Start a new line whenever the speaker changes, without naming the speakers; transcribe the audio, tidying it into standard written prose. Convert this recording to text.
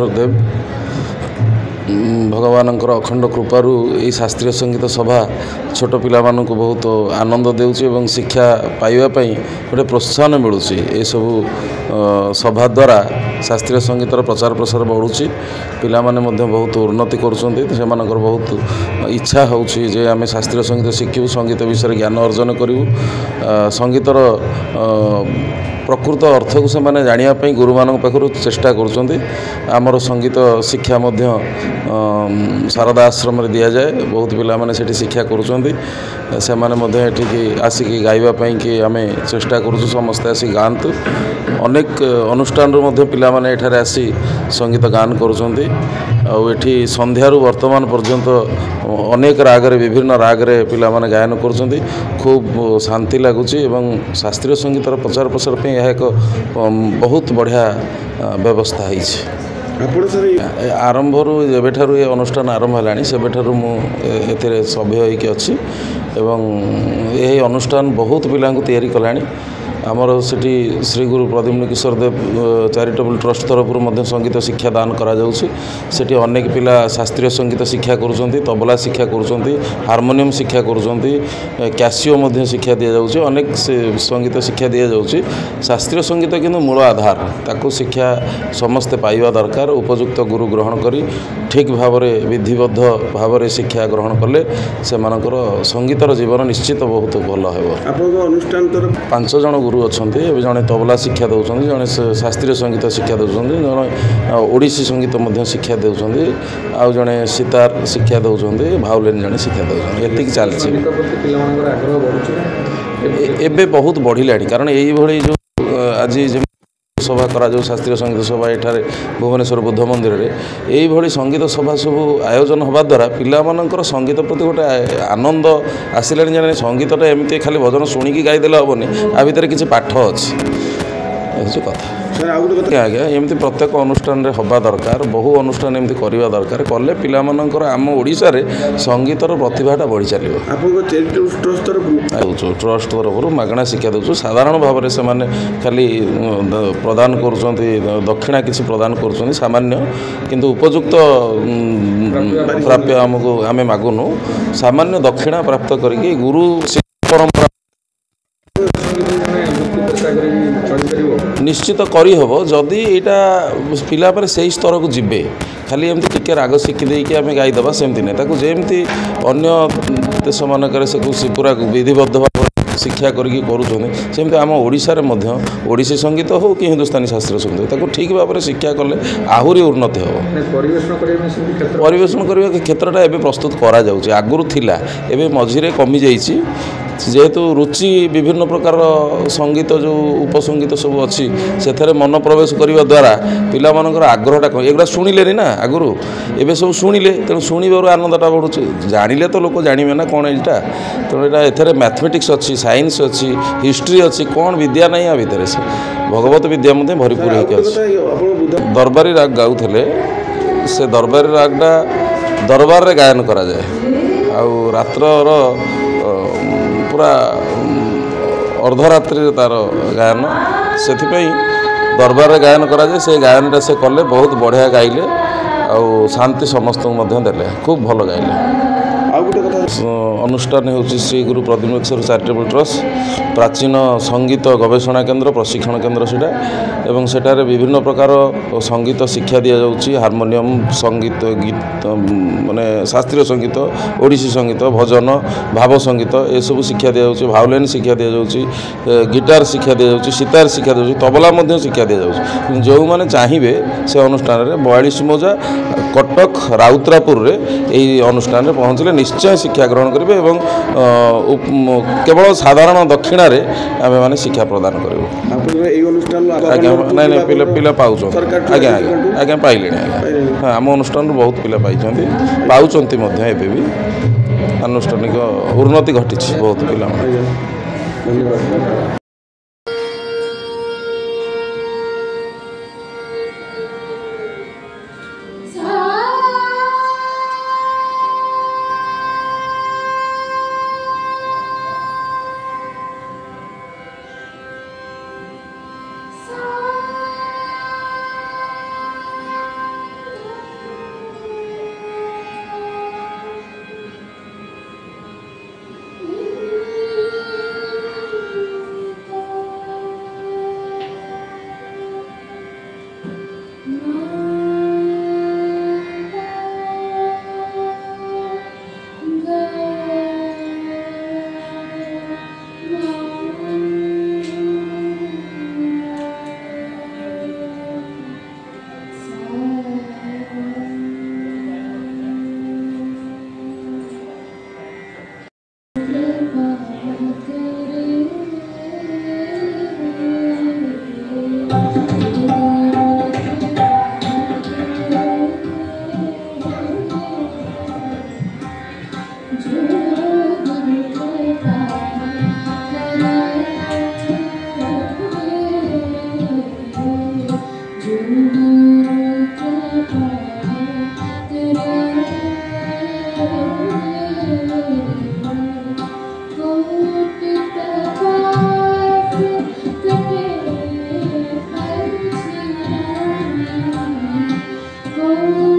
देव भगवानଙ୍କର अखंड कृपारू यही शास्त्रीय संगीत सभा छोट पिला मानक बहुत आनंद देउछि एवं शिक्षा पाइबापी गोटे प्रोत्साहन मिलूँ ये सबू सभा द्वारा शास्त्रीय संगीतर प्रचार प्रसार बढ़ुछि पिला माने मध्य बहुत उन्नति कर बहुत इच्छा होउछि जे आमे शास्त्रीय संगीत शिखिबू संगीत विषय ज्ञान अर्जन करूँ संगीतर प्रकृत अर्थ को से जानापी गुरु मान पाखु चेष्टा करमर संगीत शिक्षा शारदा आश्रम दि जाए बहुत पिला माने सेठी शिक्षा करुँचे आसिकी गाइबापी कि आम चेष्टा करुँ समस्ते आसी गाँतु अनेक अनुष्ठान पिला माने एठारे आसी संगीत गान करुँचे आठी संध्यारू वर्तमान पर्यंत अनेक रागरे विभिन्न रागरे पिला माने गायन करुँचे खूब शांति लगुच शास्त्रीय संगीतर प्रचार प्रसार पे यह एक बहुत बढ़िया व्यवस्था है आरंभ एबेठारू ये अनुष्ठान आरंभ है से मुझे सभ्य होइकी अच्छी एवं यही अनुष्ठान बहुत पिला तैयारी कलानी आमर सेठी श्री गुरु प्रद्युम्न किशोर देव चैरिटेबल ट्रस्ट तरफ संगीत शिक्षा दान करा जाउछि सेठी अनेक पिला शास्त्रीय संगीत शिक्षा करुँच तबला शिक्षा करुँच हार्मोनियम शिक्षा करुँच कैसियो शिक्षा दि जाउछि अनेक संगीत शिक्षा दि जाउछि शास्त्रीय संगीत किंतु मूल आधार ताकू शिक्षा समस्ते पाइबा दरकार उपयुक्त गुरु ग्रहण करी ठीक भाव में विधिबद्ध भाव में शिक्षा ग्रहण कले से संगीतर जीवन निश्चित बहुत भल हो
अनुष्ठान
5 जन गुरु अच्छा जड़े तबला शिक्षा दौरान जड़े शास्त्रीय संगीत शिक्षा दौरान जड़े ओडिसी संगीत शिक्षा दौरान आउ जड़े सितार शिक्षा दौरान भाउलिन जड़े शिक्षा दौरान एति चलती एबे बहुत बढ़िला कारण यही जो आज सभा करा जो शास्त्रीय संगीत सभा एठारे भुवनेश्वर बुद्ध मंदिर रे यही संगीत सभा सब आयोजन होगा द्वारा पिला मानकर संगीत प्रति गोटे आनंद आसिलानी जाने संगीतटा एमती खाली भजन शुणिकी गाईदेले हेनी आ भितर किसी पाठ अच्छी कथा आज्ञा एमती प्रत्येक अनुष्ठान हवा दरकार बहु अनुष्ठान एमती करवा दरकार कले पिला मानकर आम ओडिशा रे संगीतर प्रतिभाटा बढ़ी चलो ट्रस्ट तरफ मागणा शिक्षा दौर साधारण भाव में से खाली प्रदान कर दक्षिणा किसी प्रदान कर सामान्य किंतु उपयुक्त प्राप्य आमको आम मागुनु सामान्य दक्षिणा प्राप्त करके गुरु परंपरा निश्चित करी हबो जदि यहाँ पिला पर से स्तर को जीवे खाली एमती टिके राग शिखी देकी आम गाईदेवा सेमती नहीं ताकू जेमती अन्य देश मानक से पूरा विधिबद्ध भाव शिक्षा करमती आम ओडिशा रे ओडिसी संगीत हो कि हिंदुस्तानी शास्त्रीय संगीत ताकू ठीक भाव में शिक्षा कले आहरी उन्नति हम परिवेशन करने क्षेत्रटा एवं प्रस्तुत करा जाउछि आगुरु थिला एवं मझिरे कमी जाइछि जेहेतु रुचि विभिन्न प्रकार संगीत जो उपसंगीत सब अच्छी से मन प्रवेश करने द्वारा पिला मानकर आग्रहटा कम एगुड़ा शुणिले ना आगुरी एवं सब शुणिले तेणु शुणवर आनंदटा बढ़ुचे जानिले तो लोक जानवे ना कौन यहाँ तेणु यहाँ एथेर मैथमेटिक्स अच्छी साइंस अच्छी हिस्ट्री अच्छी कौन विद्या नहीं आ भितर से भगवत विद्या मध्य भरपूर होकर दरबारी राग गाउले से दरबारी रागटा दरबार रे गायन करा जाए आउ रात्र पूरा अर्धरात्रि तार गायन से दरबार रे गायन करा जाए से गायन से कले बहुत बढ़िया गाइले आउ शांति समस्त देले खूब भल गाइले अनुष्ठान होची श्री गुरु प्रद्युम्न किशोर चैरिटेबल ट्रस्ट प्राचीन संगीत गवेषणा केन्द्र प्रशिक्षण केन्द्र सेटा एवं सेठारे विभिन्न प्रकार संगीत शिक्षा दि जाउछि हार्मोनियम संगीत गीत माने शास्त्रीय संगीत ओडिसी संगीत भजन भाव संगीत ए सब शिक्षा दि जाउछि भाउलिन शिक्षा दि जाउछि गिटार शिक्षा दि जाउछि सितार शिक्षा दि जाउछि तबला मध्य शिक्षा दि जाउछि जो माने चाहिए से अनुष्ठान रे 42 मौजा कटक राउतरापुर रे एही अनुष्ठान रे पहुँचले निश्चय शिक्षा ग्रहण करेंगे एवं केवल साधारण दक्षिणा रे आमे माने शिक्षा प्रदान करूँ आज्ञा नहीं पिला पिला पाउछ आज्ञा आज्ञा पाइले आज्ञा आम अनुष्ठान बहुत पिला पाइछन्ति पाउछन्ति मध्य एबे भी अनुष्ठानिक उन्नति घटी बहुत पिला
ॐ